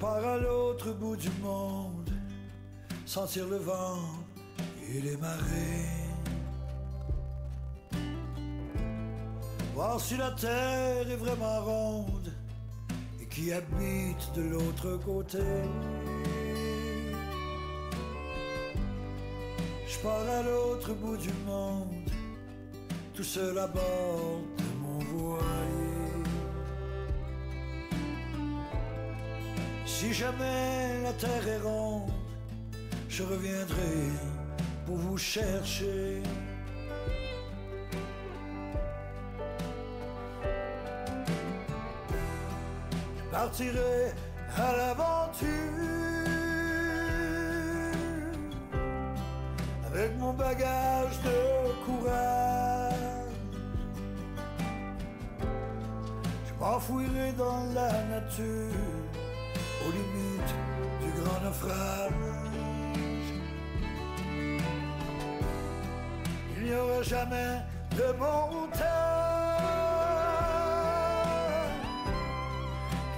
pars à l'autre bout du monde, sentir le vent et les marées. Voir si la terre est vraiment ronde et qui habite de l'autre côté. Je pars à l'autre bout du monde, tout seul à bord de mon voilier. Si jamais la terre est ronde, je reviendrai pour vous chercher. Je partirai à l'aventure avec mon bagage de courage. Je m'enfouirai dans la nature aux limites du grand naufrage. Il n'y aura jamais de montagne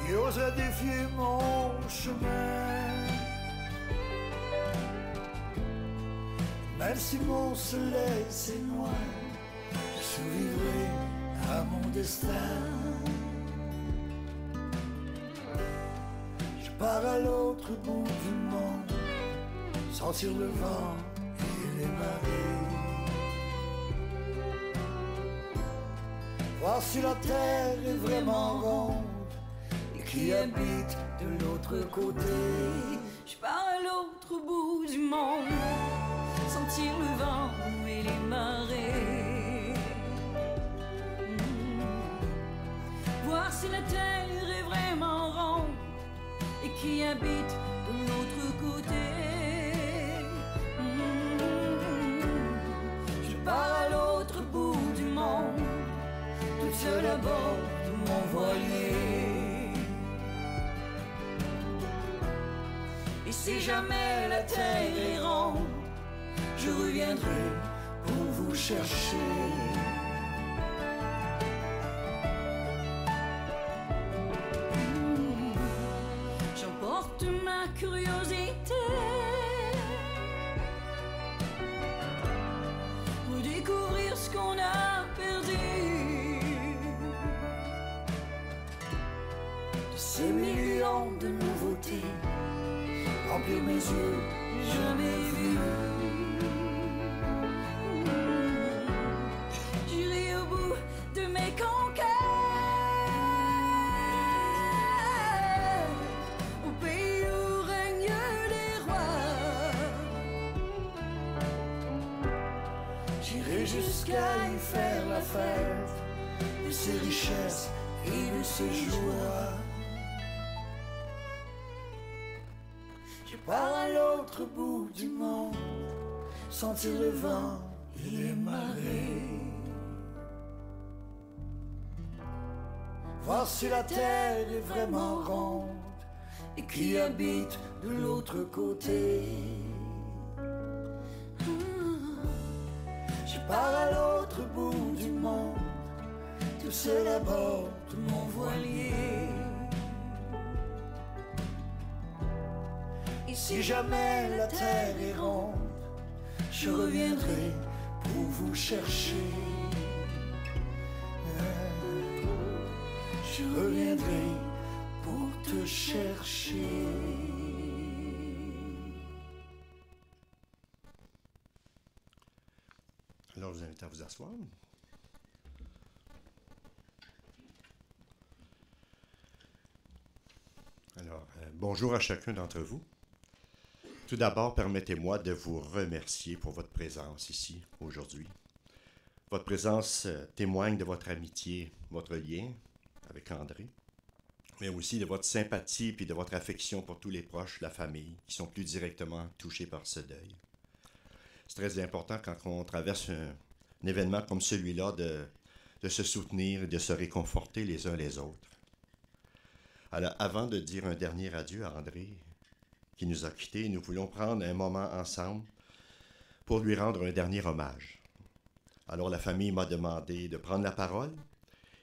qui osera défier mon chemin. Même si mon soleil s'éloigne, je survivrai à mon destin. Je pars à l'autre bout du monde, sentir le vent et les marées. Voir si la terre est vraiment ronde et qui habite de l'autre côté. Je pars à l'autre bout du monde, sentir le vent et les marées. Voir si la terre est vraiment ronde et qui habite de l'autre côté. Je pars à l'autre bout du monde, toute seule à bord de mon voilier. Et si jamais la terre est ronde, je reviendrai pour vous chercher. J'emporte ma curiosité pour découvrir ce qu'on a perdu. De ces millions de nouveautés, remplir mes yeux, jamais vus. J'irai au bout de mes conquêtes, au pays où règnent les rois. J'irai jusqu'à y faire la fête de ses richesses et de ses joies. Je pars à l'autre bout du monde, sentir le vent et les marées. Voir si la terre est vraiment ronde et qui habite de l'autre côté. Je pars à l'autre bout du monde, tout seul à bord de mon voilier. Et si jamais la terre est ronde, je reviendrai pour vous chercher. Je reviendrai pour te chercher. Alors, je vous invite à vous asseoir. Alors, bonjour à chacun d'entre vous. Tout d'abord, permettez-moi de vous remercier pour votre présence ici, aujourd'hui. Votre présence témoigne de votre amitié, votre lien avec André, mais aussi de votre sympathie et de votre affection pour tous les proches, la famille, qui sont plus directement touchés par ce deuil. C'est très important quand on traverse un événement comme celui-là de se soutenir et de se réconforter les uns les autres. Alors, avant de dire un dernier adieu à André, qui nous a quittés, nous voulons prendre un moment ensemble pour lui rendre un dernier hommage. Alors, la famille m'a demandé de prendre la parole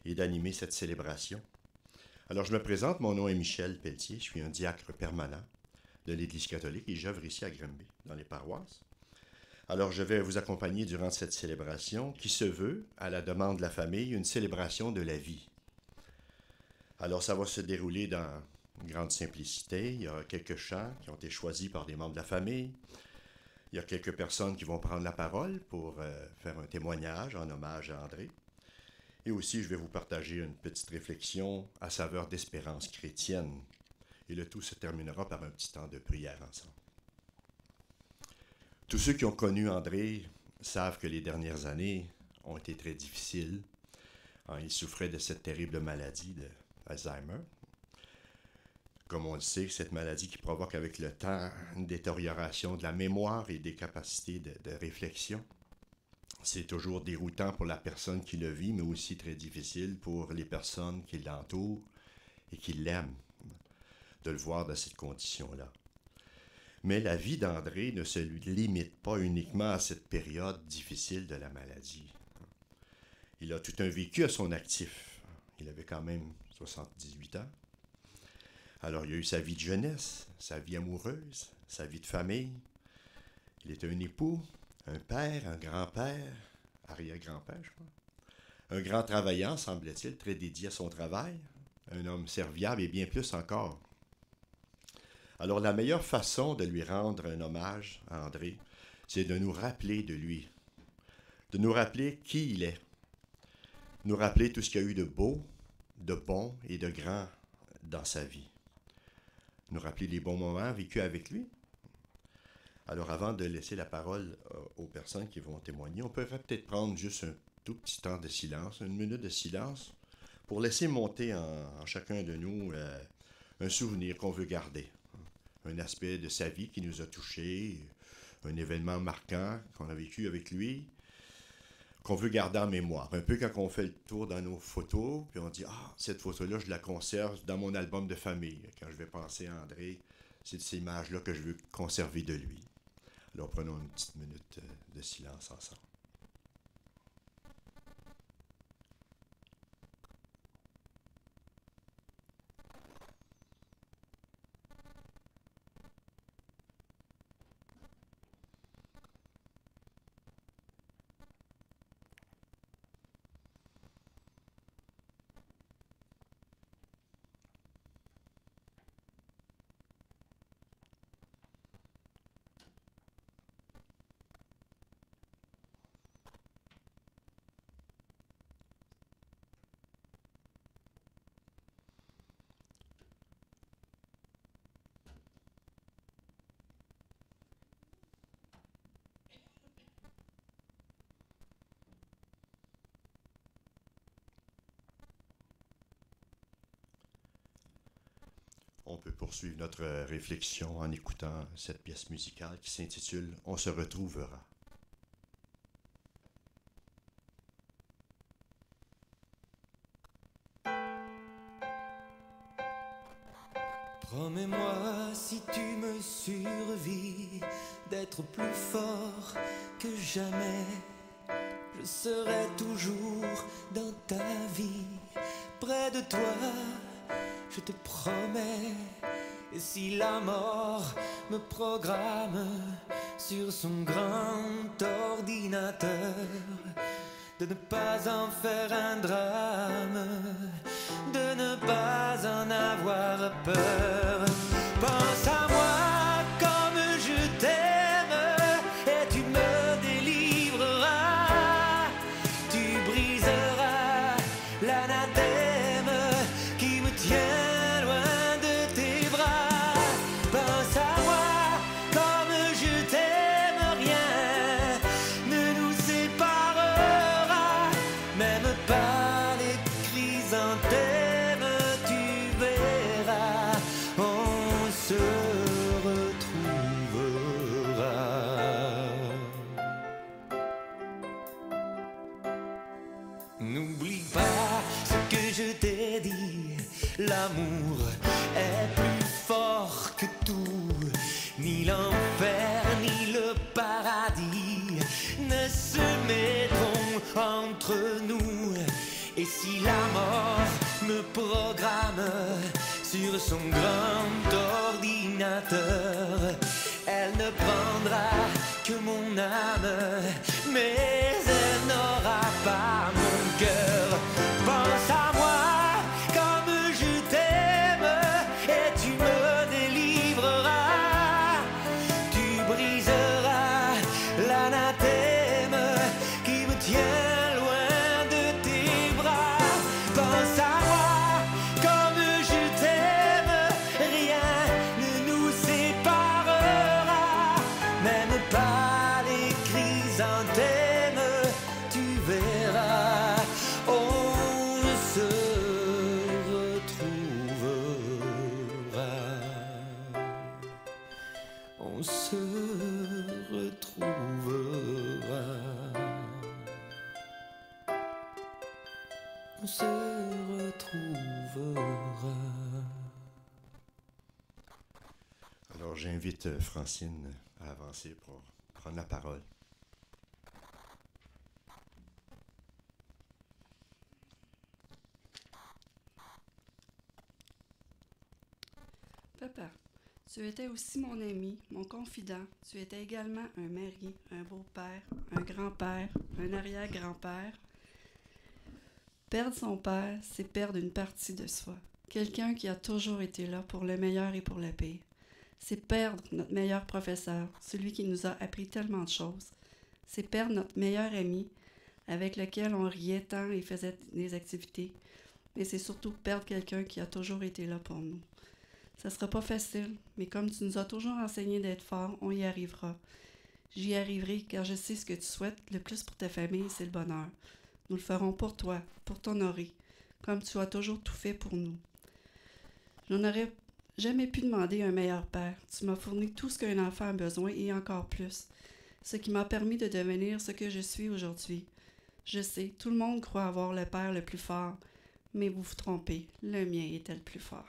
et d'animer cette célébration. Alors, je me présente, mon nom est Michel Pelletier, je suis un diacre permanent de l'Église catholique et j'œuvre ici à Grimby, dans les paroisses. Alors, je vais vous accompagner durant cette célébration qui se veut, à la demande de la famille, une célébration de la vie. Alors, ça va se dérouler dans une grande simplicité. Il y a quelques chants qui ont été choisis par des membres de la famille. Il y a quelques personnes qui vont prendre la parole pour faire un témoignage en hommage à André. Et aussi, je vais vous partager une petite réflexion à saveur d'espérance chrétienne. Et le tout se terminera par un petit temps de prière ensemble. Tous ceux qui ont connu André savent que les dernières années ont été très difficiles. Il souffrait de cette terrible maladie d'Alzheimer. Comme on le sait, cette maladie qui provoque avec le temps une détérioration de la mémoire et des capacités de réflexion. C'est toujours déroutant pour la personne qui le vit, mais aussi très difficile pour les personnes qui l'entourent et qui l'aiment, de le voir dans cette condition-là. Mais la vie d'André ne se limite pas uniquement à cette période difficile de la maladie. Il a tout un vécu à son actif. Il avait quand même 78 ans. Alors, il a eu sa vie de jeunesse, sa vie amoureuse, sa vie de famille. Il était un époux, un père, un grand-père, arrière-grand-père, je crois. Un grand travaillant, semble-t-il, très dédié à son travail. Un homme serviable et bien plus encore. Alors, la meilleure façon de lui rendre un hommage à André, c'est de nous rappeler de lui. De nous rappeler qui il est. Nous rappeler tout ce qu'il y a eu de beau, de bon et de grand dans sa vie. Nous rappeler les bons moments vécus avec lui. Alors, avant de laisser la parole aux personnes qui vont témoigner, on pourrait peut-être prendre juste un tout petit temps de silence, une minute de silence, pour laisser monter en chacun de nous un souvenir qu'on veut garder. Un aspect de sa vie qui nous a touchés, un événement marquant qu'on a vécu avec lui, qu'on veut garder en mémoire. Un peu quand on fait le tour dans nos photos, puis on dit « Ah, cette photo-là, je la conserve dans mon album de famille. » Quand je vais penser à André, c'est ces images-là que je veux conserver de lui. Alors, prenons une petite minute de silence ensemble. On peut poursuivre notre réflexion en écoutant cette pièce musicale qui s'intitule « On se retrouvera ». Promets-moi, si tu me survis, d'être plus fort que jamais. Je serai toujours dans ta vie, près de toi, je te promets. Et si la mort me programme sur son grand ordinateur, de ne pas en faire un drame, de ne pas en avoir peur. Pense à moi comme je t'aime et tu me délivreras. Tu briseras l'anathème qui me tient loin de tes bras. Pense à moi comme je t'aime, rien ne nous séparera, même pas les chrysanthèmes, tu verras, on se retrouvera. N'oublie pas ce que je t'ai dit, l'amour est plus fort que tout, ni l'enfer ni le paradis ne se mettront entre nous. Et si la mort me programme sur son grand ordinateur. Elle ne prendra que mon âme, mais elle n'aura pas mon cœur. Pense à moi comme je t'aime et tu me délivreras. Tu briseras l'anathème qui me tient loin de tes bras. Pense à moi comme je t'aime, rien ne nous séparera, même pas les chrysanthèmes, tu verras, on se retrouvera. On se retrouvera. On se retrouvera. Alors, j'invite Francine à avancer pour prendre la parole. Papa, tu étais aussi mon ami, mon confident. Tu étais également un mari, un beau-père, un grand-père, un arrière-grand-père. Perdre son père, c'est perdre une partie de soi. Quelqu'un qui a toujours été là pour le meilleur et pour le pire. C'est perdre notre meilleur professeur, celui qui nous a appris tellement de choses. C'est perdre notre meilleur ami, avec lequel on riait tant et faisait des activités. Mais c'est surtout perdre quelqu'un qui a toujours été là pour nous. Ça sera pas facile, mais comme tu nous as toujours enseigné d'être fort, on y arrivera. J'y arriverai car je sais ce que tu souhaites le plus pour ta famille, c'est le bonheur. Nous le ferons pour toi, pour t'honorer, comme tu as toujours tout fait pour nous. Je n'aurais jamais pu demander un meilleur père. Tu m'as fourni tout ce qu'un enfant a besoin et encore plus, ce qui m'a permis de devenir ce que je suis aujourd'hui. Je sais, tout le monde croit avoir le père le plus fort, mais vous vous trompez, le mien était le plus fort.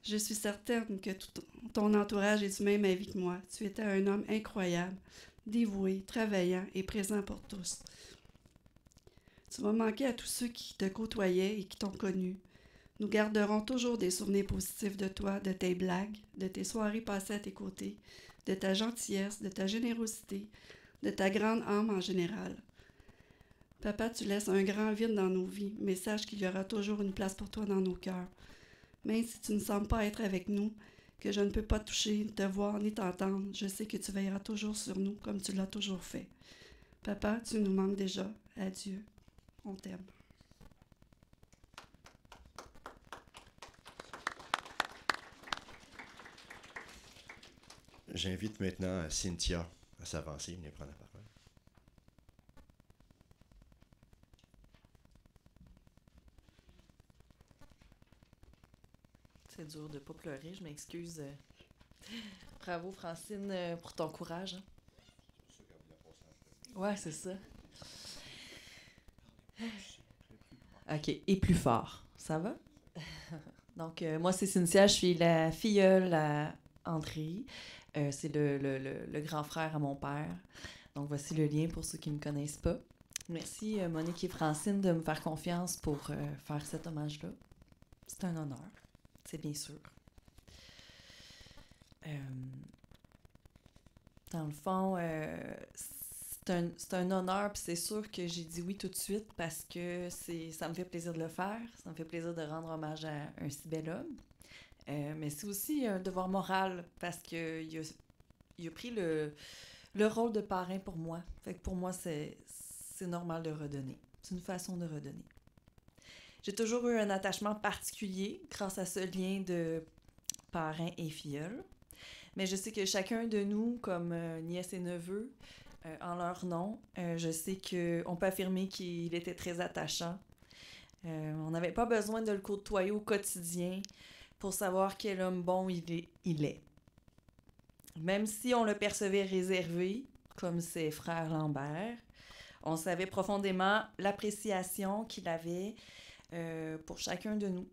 Je suis certaine que tout ton entourage est du même avis que moi. Tu étais un homme incroyable, dévoué, travaillant et présent pour tous. Tu vas manquer à tous ceux qui te côtoyaient et qui t'ont connu. Nous garderons toujours des souvenirs positifs de toi, de tes blagues, de tes soirées passées à tes côtés, de ta gentillesse, de ta générosité, de ta grande âme en général. Papa, tu laisses un grand vide dans nos vies, mais sache qu'il y aura toujours une place pour toi dans nos cœurs. Même si tu ne sembles pas être avec nous, que je ne peux pas toucher, te voir ni t'entendre, je sais que tu veilleras toujours sur nous comme tu l'as toujours fait. Papa, tu nous manques déjà. Adieu. On t'aime. J'invite maintenant Cynthia à s'avancer, venir prendre la parole. C'est dur de ne pas pleurer, je m'excuse. Bravo Francine pour ton courage. Ouais, c'est ça. OK, et plus fort. Ça va? Donc, moi, c'est Cynthia, je suis la filleule à André. C'est le grand frère à mon père. Donc, voici le lien pour ceux qui ne me connaissent pas. Merci, Monique et Francine, de me faire confiance pour faire cet hommage-là. C'est un honneur, c'est bien sûr. Dans le fond, c'est un honneur, puis c'est sûr que j'ai dit oui tout de suite parce que ça me fait plaisir de le faire, ça me fait plaisir de rendre hommage à un si bel homme. Mais c'est aussi un devoir moral parce qu'il a pris le rôle de parrain pour moi. Fait que pour moi, c'est normal de redonner. C'est une façon de redonner. J'ai toujours eu un attachement particulier grâce à ce lien de parrain et filleul. Mais je sais que chacun de nous, comme nièce et neveu, en leur nom, je sais qu'on peut affirmer qu'il était très attachant. On n'avait pas besoin de le côtoyer au quotidien pour savoir quel homme bon il est. Même si on le percevait réservé, comme ses frères Lambert, on savait profondément l'appréciation qu'il avait pour chacun de nous.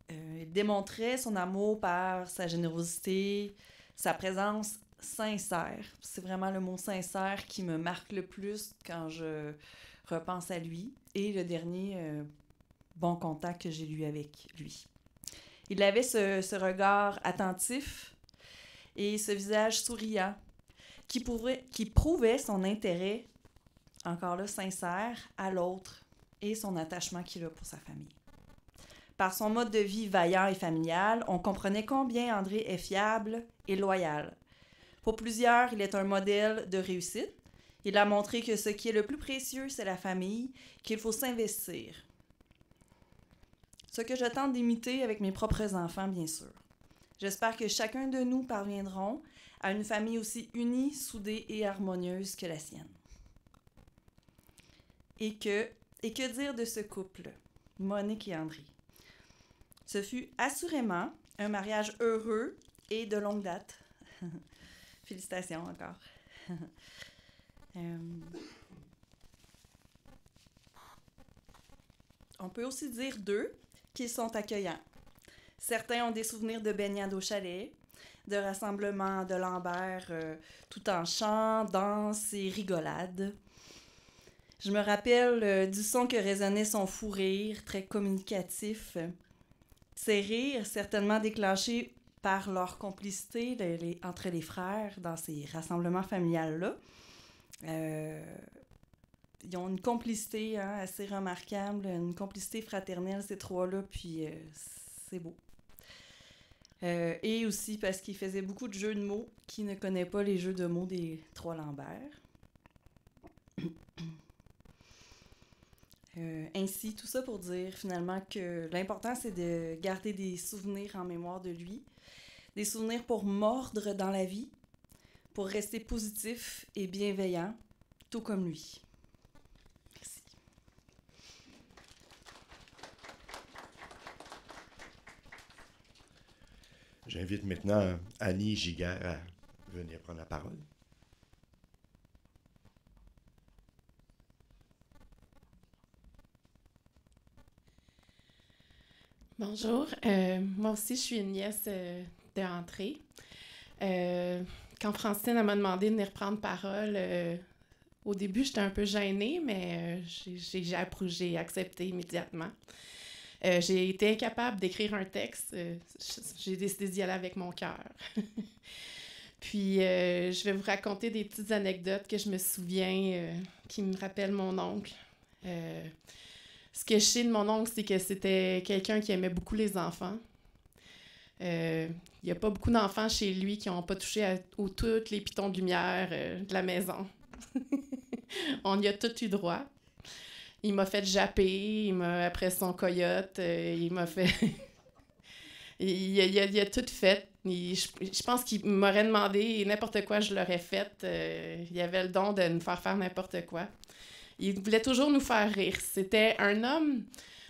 Il démontrait son amour par sa générosité, sa présence sincère. C'est vraiment le mot sincère qui me marque le plus quand je repense à lui et le dernier bon contact que j'ai eu avec lui. Il avait ce regard attentif et ce visage souriant qui prouvait son intérêt, encore là sincère, à l'autre et son attachement qu'il a pour sa famille. Par son mode de vie vaillant et familial, on comprenait combien André est fiable et loyal. Pour plusieurs, il est un modèle de réussite. Il a montré que ce qui est le plus précieux, c'est la famille, qu'il faut s'investir. Ce que je tente d'imiter avec mes propres enfants, bien sûr. J'espère que chacun de nous parviendront à une famille aussi unie, soudée et harmonieuse que la sienne. Et que dire de ce couple, Monique et André? Ce fut assurément un mariage heureux et de longue date. Félicitations encore. On peut aussi dire d'eux qu'ils sont accueillants. Certains ont des souvenirs de baignade au chalet, de rassemblements de Lambert tout en chant, danse et rigolade. Je me rappelle du son que résonnait son fou rire, très communicatif. Ces rires, certainement déclenchés par leur complicité entre les frères dans ces rassemblements familiales-là. Ils ont une complicité assez remarquable, une complicité fraternelle, ces trois-là, puis c'est beau. Et aussi parce qu'ils faisaient beaucoup de jeux de mots. Qui ne connaît pas les jeux de mots des trois Lambert? Ainsi, tout ça pour dire finalement que l'important, c'est de garder des souvenirs en mémoire de lui, des souvenirs pour mordre dans la vie, pour rester positif et bienveillant, tout comme lui. Merci. J'invite maintenant Annie Giguère à venir prendre la parole. Bonjour, moi aussi je suis une nièce de André. Quand Francine m'a demandé de venir prendre parole, au début j'étais un peu gênée, mais j'ai accepté immédiatement. J'ai été incapable d'écrire un texte, j'ai décidé d'y aller avec mon cœur. Puis je vais vous raconter des petites anecdotes que je me souviens, qui me rappellent mon oncle. Ce que je sais de mon oncle, c'est que c'était quelqu'un qui aimait beaucoup les enfants. Il n'y a pas beaucoup d'enfants chez lui qui n'ont pas touché tous les pitons de lumière de la maison. On y a tout eu droit. Il m'a fait japper, après son coyote, il m'a fait... il a tout fait. Je pense qu'il m'aurait demandé n'importe quoi, je l'aurais fait. Il avait le don de nous faire n'importe quoi. Il voulait toujours nous faire rire. C'était un homme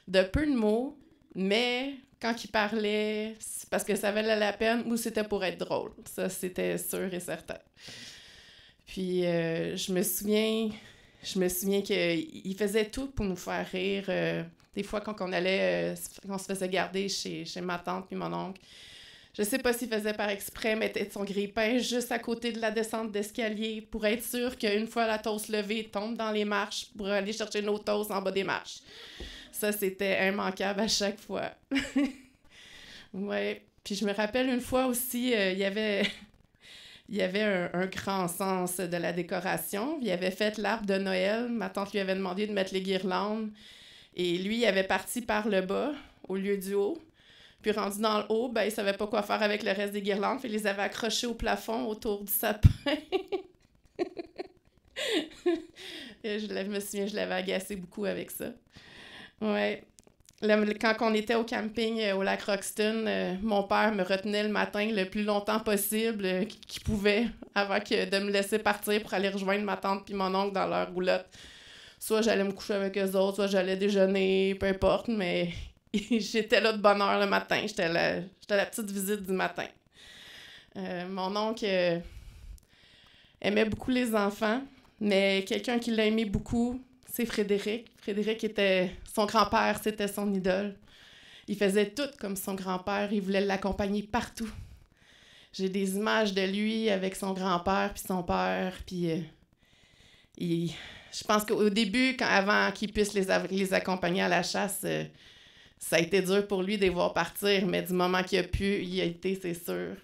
de peu de mots, mais quand il parlait, c'est parce que ça valait la peine ou c'était pour être drôle. Ça, c'était sûr et certain. Puis, je me souviens qu'il faisait tout pour nous faire rire. Des fois, quand on se faisait garder chez ma tante puis mon oncle, je sais pas s'il faisait par exprès, mettait son grille-pain juste à côté de la descente d'escalier pour être sûr qu'une fois la toast levée, tombe dans les marches pour aller chercher nos toasts en bas des marches. Ça, c'était immanquable à chaque fois. Ouais. Puis je me rappelle une fois aussi, il y avait un grand sens de la décoration. Il avait fait l'arbre de Noël. Ma tante lui avait demandé de mettre les guirlandes. Et lui, il avait parti par le bas au lieu du haut. Puis rendu dans le haut, ben, il savait pas quoi faire avec le reste des guirlandes. Puis il les avait accrochées au plafond autour du sapin. Et je me souviens, je l'avais agacé beaucoup avec ça. Ouais. Quand on était au camping au lac Roxton, mon père me retenait le matin le plus longtemps possible qu'il pouvait avant de me laisser partir pour aller rejoindre ma tante puis mon oncle dans leur roulotte. Soit j'allais me coucher avec eux autres, soit j'allais déjeuner, peu importe, mais j'étais là de bonne heure le matin. J'étais la petite visite du matin. Mon oncle aimait beaucoup les enfants, mais quelqu'un qui l'a aimé beaucoup, c'est Frédéric. Frédéric était... Son grand-père, c'était son idole. Il faisait tout comme son grand-père. Il voulait l'accompagner partout. J'ai des images de lui avec son grand-père puis son père. Puis je pense qu'au début, avant qu'il puisse les accompagner à la chasse, ça a été dur pour lui de les voir partir, mais du moment qu'il a pu y été, c'est sûr.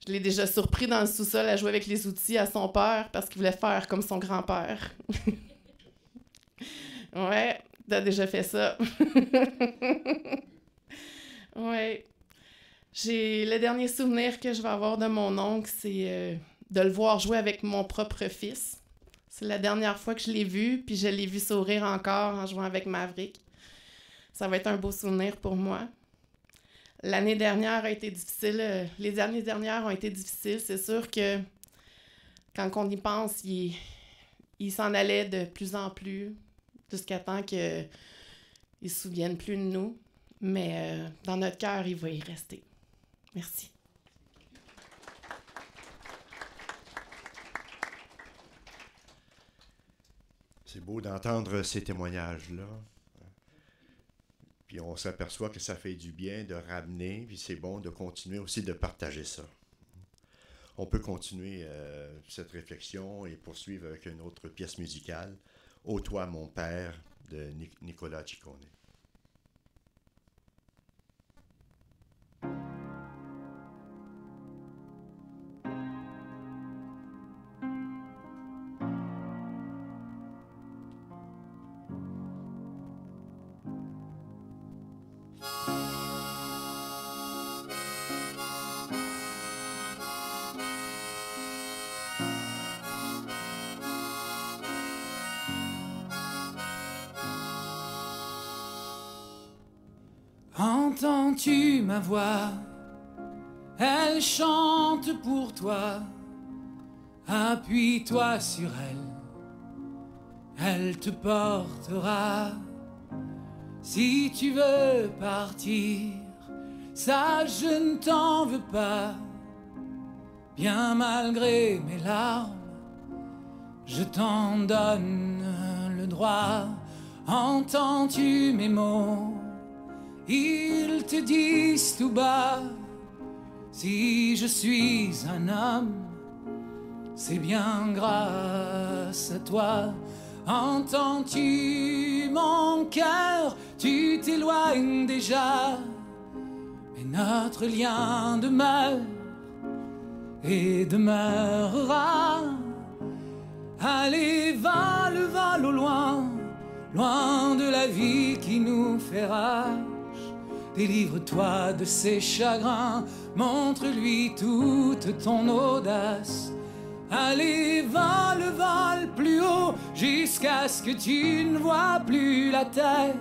Je l'ai déjà surpris dans le sous-sol à jouer avec les outils à son père parce qu'il voulait faire comme son grand-père. Ouais, t'as déjà fait ça. Ouais. Le dernier souvenir que je vais avoir de mon oncle, c'est de le voir jouer avec mon propre fils. C'est la dernière fois que je l'ai vu, puis je l'ai vu sourire encore en jouant avec Maverick. Ça va être un beau souvenir pour moi. L'année dernière a été difficile. Les années dernières ont été difficiles. C'est sûr que quand on y pense, il s'en allait de plus en plus jusqu'à temps qu'il ne se souvienne plus de nous. Mais dans notre cœur, il va y rester. Merci. C'est beau d'entendre ces témoignages-là. Puis on s'aperçoit que ça fait du bien de ramener, puis c'est bon de continuer aussi de partager ça. On peut continuer cette réflexion et poursuivre avec une autre pièce musicale, « Ô toi, mon père » de Nicolas Ciccone. Entends-tu ma voix? Elle chante pour toi. Appuie-toi sur elle. Elle te portera. Si tu veux partir, ça je ne t'en veux pas. Bien malgré mes larmes, je t'en donne le droit. Entends-tu mes mots? Ils te disent tout bas, si je suis un homme, c'est bien grâce à toi. Entends-tu mon cœur? Tu t'éloignes déjà, mais notre lien demeure et demeurera. Allez, vole au loin, loin de la vie qui nous fait rage. Délivre-toi de ses chagrins, montre-lui toute ton audace. Allez, vole plus haut, jusqu'à ce que tu ne vois plus la terre.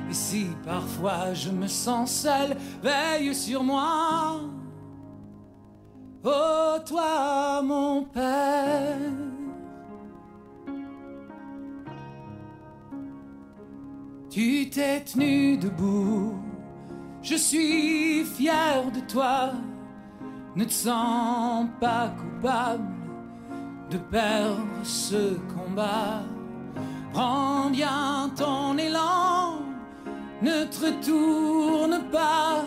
Et si parfois je me sens seul, veille sur moi. Oh, toi, mon père. Tu t'es tenu debout. Je suis fier de toi, ne te sens pas coupable de perdre ce combat. Prends bien ton élan, ne te retourne pas.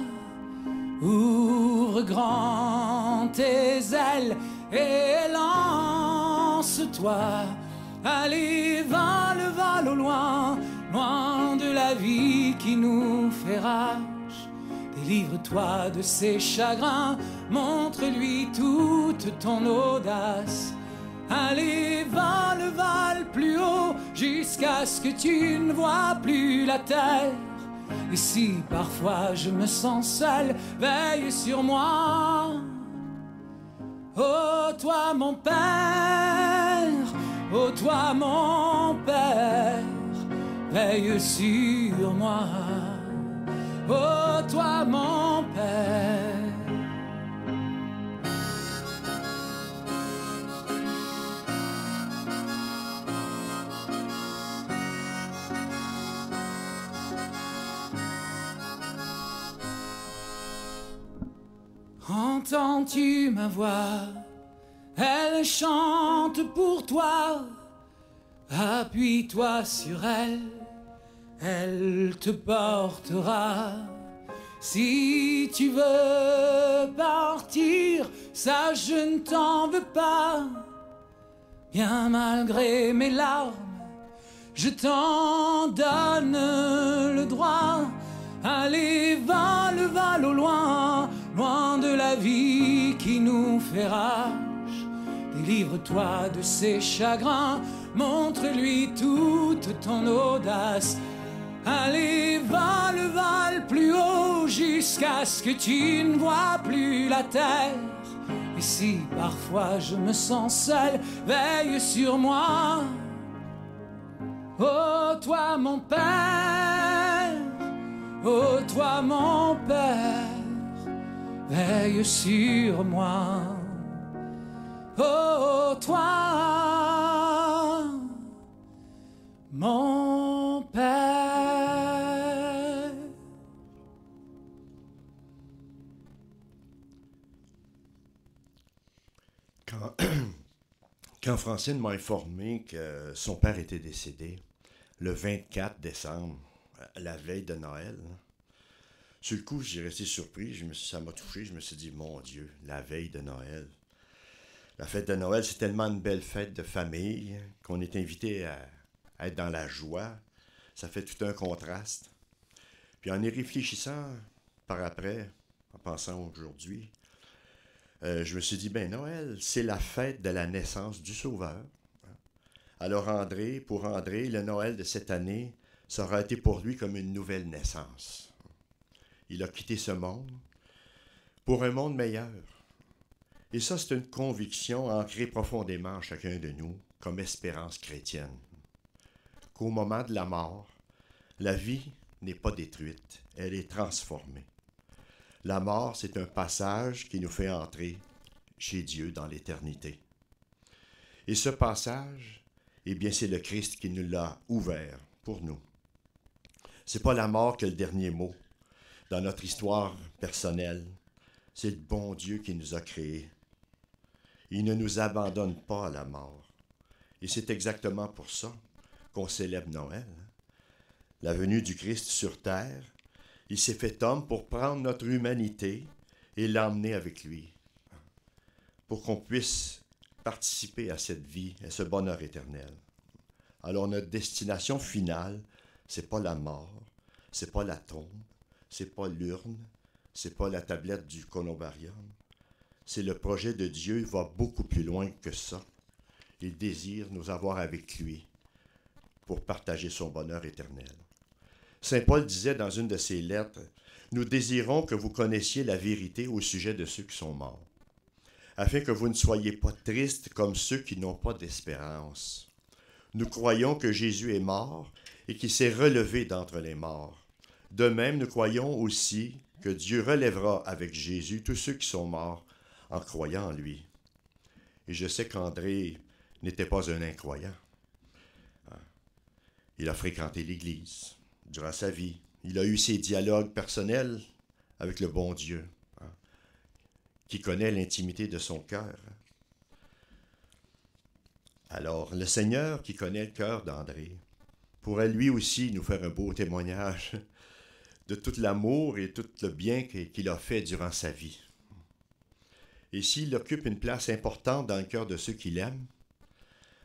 Ouvre grand tes ailes et lance-toi. Allez, vole au loin, loin de la vie qui nous fait rage. Délivre-toi de ses chagrins, montre-lui toute ton audace. Allez, vole plus haut, jusqu'à ce que tu ne vois plus la terre. Et si parfois je me sens seul, veille sur moi. Oh, toi mon père, oh, toi mon père, veille sur moi. Oh, toi mon père. Entends-tu ma voix? Elle chante pour toi. Appuie-toi sur elle. Elle te portera. Si tu veux partir, ça je ne t'en veux pas. Bien malgré mes larmes, je t'en donne le droit. Allez, va au loin, loin de la vie qui nous fait rage. Délivre-toi de ses chagrins, montre-lui toute ton audace. Allez, va le plus haut jusqu'à ce que tu ne vois plus la terre. Et si parfois je me sens seul, veille sur moi. Oh toi mon Père, oh toi mon Père, veille sur moi. Oh toi mon Père. Quand Francine m'a informé que son père était décédé le 24 décembre, la veille de Noël, sur le coup, j'ai resté surpris, ça m'a touché, je me suis dit, mon Dieu, la veille de Noël. La fête de Noël, c'est tellement une belle fête de famille qu'on est invité à être dans la joie. Ça fait tout un contraste. Puis en y réfléchissant par après, en pensant aujourd'hui, je me suis dit, ben Noël, c'est la fête de la naissance du Sauveur. Alors pour André, le Noël de cette année, ça aura été pour lui comme une nouvelle naissance. Il a quitté ce monde pour un monde meilleur. Et ça, c'est une conviction ancrée profondément en chacun de nous, comme espérance chrétienne. Qu'au moment de la mort, la vie n'est pas détruite, elle est transformée. La mort, c'est un passage qui nous fait entrer chez Dieu dans l'éternité. Et ce passage, eh bien, c'est le Christ qui nous l'a ouvert pour nous. C'est pas la mort que le dernier mot dans notre histoire personnelle. C'est le bon Dieu qui nous a créés. Il ne nous abandonne pas à la mort. Et c'est exactement pour ça qu'on célèbre Noël. La venue du Christ sur terre, il s'est fait homme pour prendre notre humanité et l'emmener avec lui, pour qu'on puisse participer à cette vie, à ce bonheur éternel. Alors notre destination finale, c'est pas la mort, c'est pas la tombe, c'est pas l'urne, c'est pas la tablette du columbarium. C'est le projet de Dieu, il va beaucoup plus loin que ça. Il désire nous avoir avec lui pour partager son bonheur éternel. Saint Paul disait dans une de ses lettres, « Nous désirons que vous connaissiez la vérité au sujet de ceux qui sont morts, afin que vous ne soyez pas tristes comme ceux qui n'ont pas d'espérance. Nous croyons que Jésus est mort et qu'il s'est relevé d'entre les morts. De même, nous croyons aussi que Dieu relèvera avec Jésus tous ceux qui sont morts en croyant en lui. » Et je sais qu'André n'était pas un incroyant. Il a fréquenté l'Église durant sa vie. Il a eu ses dialogues personnels avec le bon Dieu, qui connaît l'intimité de son cœur. Alors, le Seigneur, qui connaît le cœur d'André, pourrait lui aussi nous faire un beau témoignage de tout l'amour et tout le bien qu'il a fait durant sa vie. Et s'il occupe une place importante dans le cœur de ceux qui l'aiment,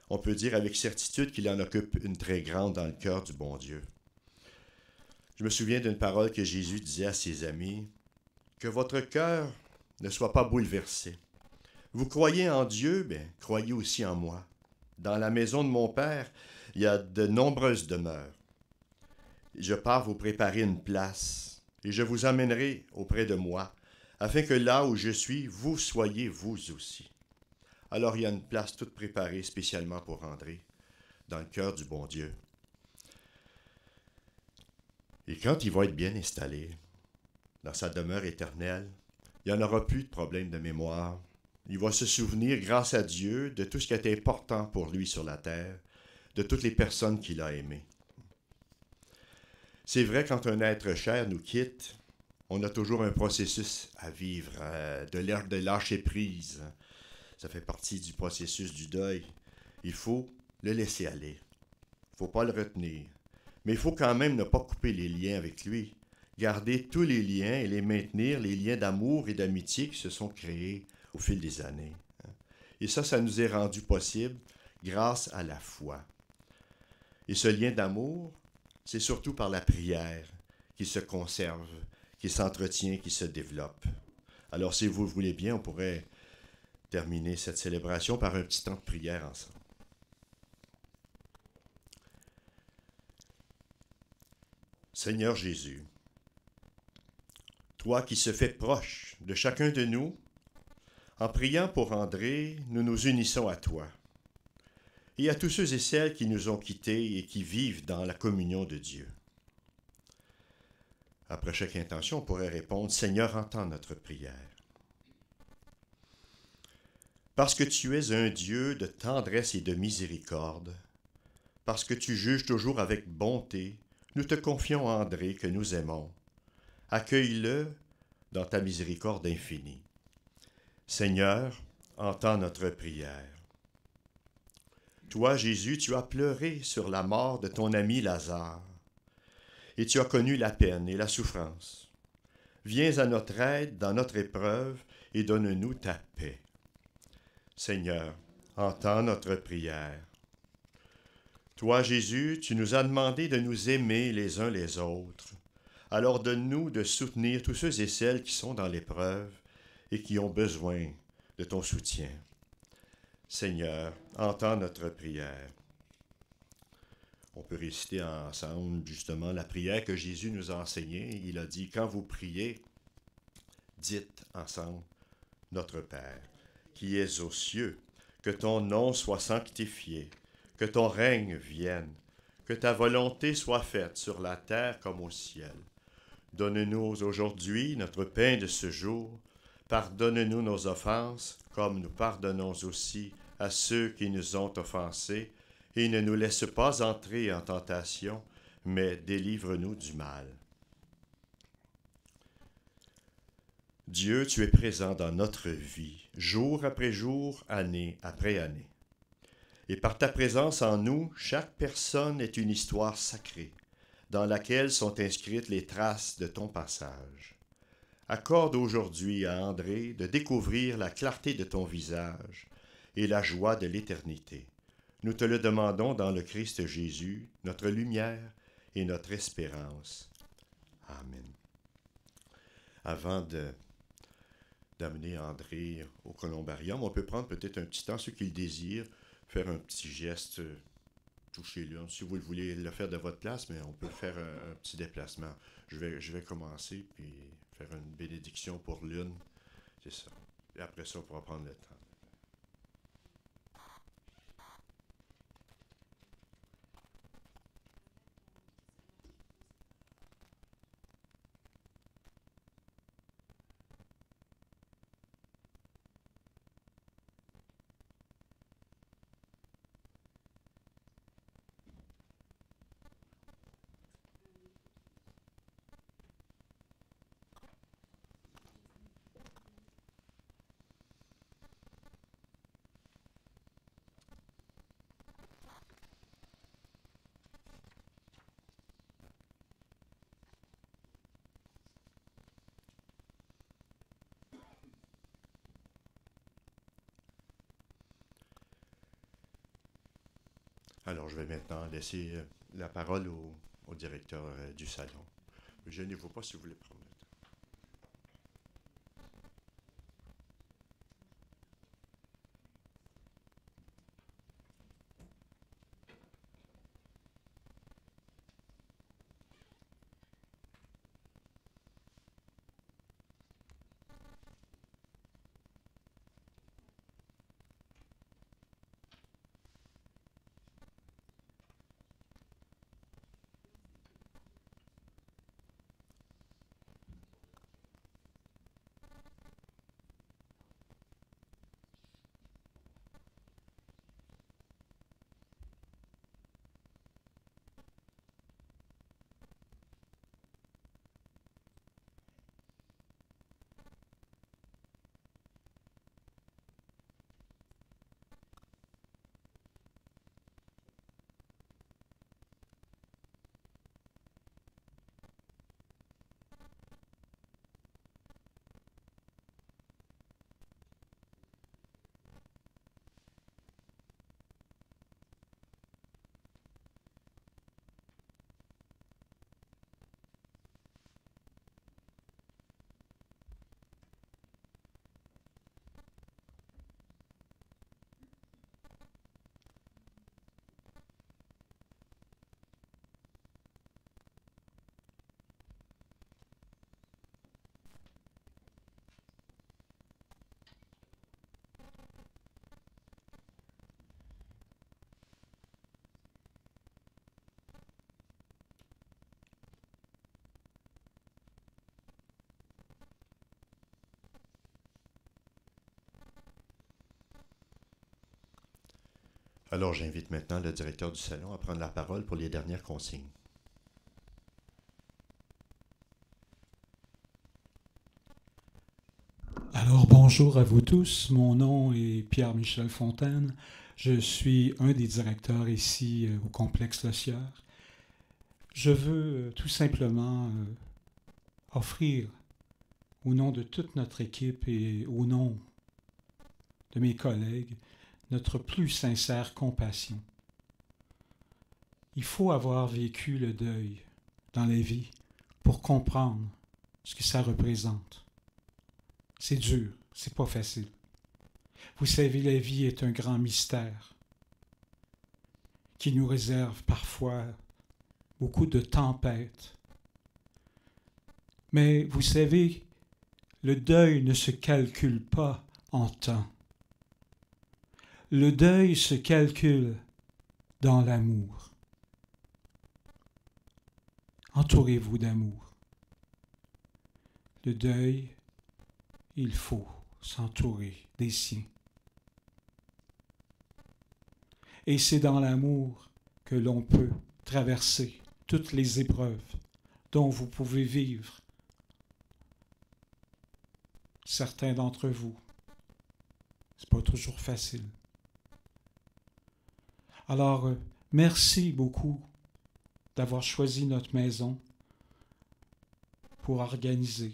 on peut dire avec certitude qu'il en occupe une très grande dans le cœur du bon Dieu. Je me souviens d'une parole que Jésus disait à ses amis, « Que votre cœur ne soit pas bouleversé. Vous croyez en Dieu, bien, croyez aussi en moi. Dans la maison de mon Père, il y a de nombreuses demeures. Je pars vous préparer une place, et je vous emmènerai auprès de moi, afin que là où je suis, vous soyez vous aussi. » Alors il y a une place toute préparée spécialement pour André, dans le cœur du bon Dieu. Et quand il va être bien installé dans sa demeure éternelle, il n'y en aura plus de problème de mémoire. Il va se souvenir, grâce à Dieu, de tout ce qui a été important pour lui sur la terre, de toutes les personnes qu'il a aimées. C'est vrai, quand un être cher nous quitte, on a toujours un processus à vivre, de lâcher prise. Ça fait partie du processus du deuil. Il faut le laisser aller. Il ne faut pas le retenir. Mais il faut quand même ne pas couper les liens avec lui. Garder tous les liens et les maintenir, les liens d'amour et d'amitié qui se sont créés au fil des années. Et ça nous est rendu possible grâce à la foi. Et ce lien d'amour, c'est surtout par la prière qui se conserve, qui s'entretient, qui se développe. Alors, si vous le voulez bien, on pourrait terminer cette célébration par un petit temps de prière ensemble. Seigneur Jésus, toi qui se fais proche de chacun de nous, en priant pour André, nous nous unissons à toi et à tous ceux et celles qui nous ont quittés et qui vivent dans la communion de Dieu. Après chaque intention, on pourrait répondre « Seigneur, entends notre prière ». Parce que tu es un Dieu de tendresse et de miséricorde, parce que tu juges toujours avec bonté, nous te confions André que nous aimons. Accueille-le dans ta miséricorde infinie. Seigneur, entends notre prière. Toi, Jésus, tu as pleuré sur la mort de ton ami Lazare, et tu as connu la peine et la souffrance. Viens à notre aide dans notre épreuve et donne-nous ta paix. Seigneur, entends notre prière. Toi, Jésus, tu nous as demandé de nous aimer les uns les autres. Alors donne-nous de soutenir tous ceux et celles qui sont dans l'épreuve et qui ont besoin de ton soutien. Seigneur, entends notre prière. On peut réciter ensemble justement la prière que Jésus nous a enseignée. Il a dit, quand vous priez, dites ensemble, Notre Père, qui es aux cieux, que ton nom soit sanctifié, que ton règne vienne, que ta volonté soit faite sur la terre comme au ciel. Donne-nous aujourd'hui notre pain de ce jour. Pardonne-nous nos offenses, comme nous pardonnons aussi à ceux qui nous ont offensés, et ne nous laisse pas entrer en tentation, mais délivre-nous du mal. Dieu, tu es présent dans notre vie, jour après jour, année après année. Et par ta présence en nous, chaque personne est une histoire sacrée, dans laquelle sont inscrites les traces de ton passage. Accorde aujourd'hui à André de découvrir la clarté de ton visage et la joie de l'éternité. Nous te le demandons dans le Christ Jésus, notre lumière et notre espérance. Amen. Avant d'amener André au columbarium, on peut prendre peut-être un petit temps, ceux qui le désirent, faire un petit geste, toucher-le. Si vous voulez le faire de votre place, mais on peut faire un petit déplacement. Je vais commencer, puis faire une bénédiction pour l'une. C'est ça. Et après ça, on pourra prendre le temps. Alors, je vais maintenant laisser la parole au directeur du salon. Gênez-vous pas si vous voulez prendre le temps. Alors j'invite maintenant le directeur du salon à prendre la parole pour les dernières consignes. Alors bonjour à vous tous, mon nom est Pierre-Michel Fontaine, je suis un des directeurs ici au complexe Le Sieur. Je veux tout simplement offrir au nom de toute notre équipe et au nom de mes collègues notre plus sincère compassion. Il faut avoir vécu le deuil dans la vie pour comprendre ce que ça représente. C'est dur, c'est pas facile. Vous savez, la vie est un grand mystère qui nous réserve parfois beaucoup de tempêtes. Mais vous savez, le deuil ne se calcule pas en temps. Le deuil se calcule dans l'amour. Entourez-vous d'amour. Le deuil, il faut s'entourer des siens. Et c'est dans l'amour que l'on peut traverser toutes les épreuves dont vous pouvez vivre. Certains d'entre vous, c'est pas toujours facile. Alors, merci beaucoup d'avoir choisi notre maison pour organiser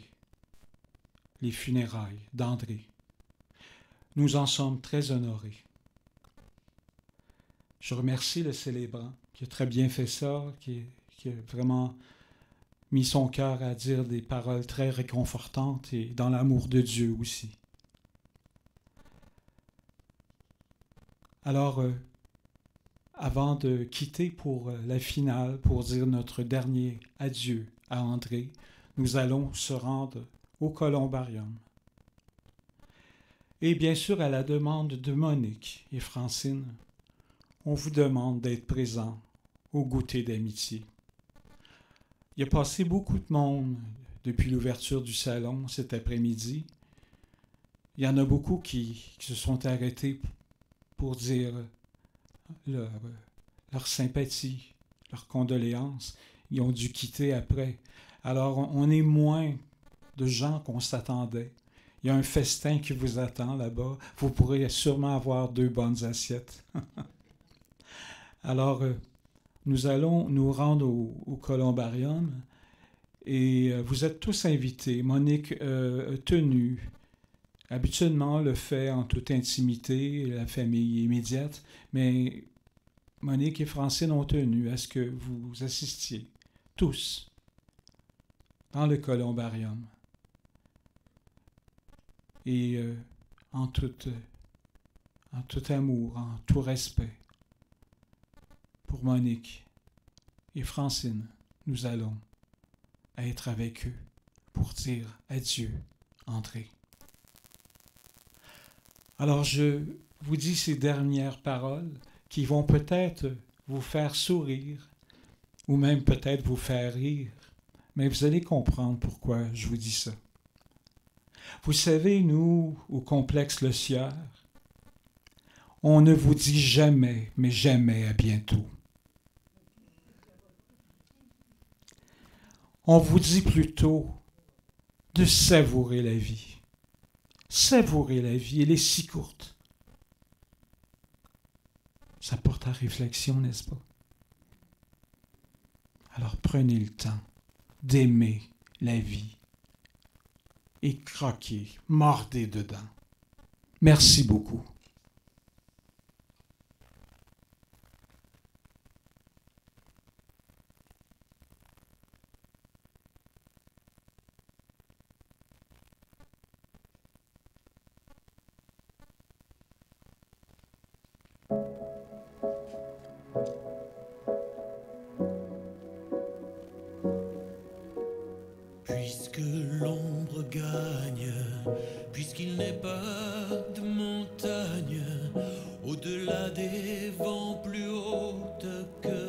les funérailles d'André. Nous en sommes très honorés. Je remercie le célébrant qui a très bien fait ça, qui a vraiment mis son cœur à dire des paroles très réconfortantes et dans l'amour de Dieu aussi. Alors, avant de quitter pour la finale, pour dire notre dernier adieu à André, nous allons se rendre au columbarium. Et bien sûr, à la demande de Monique et Francine, on vous demande d'être présents au goûter d'amitié. Il y a passé beaucoup de monde depuis l'ouverture du salon cet après-midi. Il y en a beaucoup qui se sont arrêtés pour dire leur sympathie, leur condoléances. Ils ont dû quitter après. Alors, on est moins de gens qu'on s'attendait. Il y a un festin qui vous attend là-bas. Vous pourrez sûrement avoir 2 bonnes assiettes. Alors, nous allons nous rendre au columbarium et vous êtes tous invités. Monique a tenu, habituellement le fait en toute intimité, la famille immédiate, mais Monique et Francine ont tenu à ce que vous assistiez tous dans le columbarium. Et en tout amour, en tout respect, pour Monique et Francine, nous allons être avec eux pour dire adieu, André. Alors je vous dis ces dernières paroles qui vont peut-être vous faire sourire ou même peut-être vous faire rire, mais vous allez comprendre pourquoi je vous dis ça. Vous savez, nous, au complexe Le Sieur, on ne vous dit jamais, mais jamais à bientôt. On vous dit plutôt de savourer la vie. Savourer la vie, elle est si courte. Ça porte à réflexion, n'est-ce pas? Alors prenez le temps d'aimer la vie et croquez, mordez dedans. Merci beaucoup. Puisque l'ombre gagne, puisqu'il n'est pas de montagne, au-delà des vents plus hautes que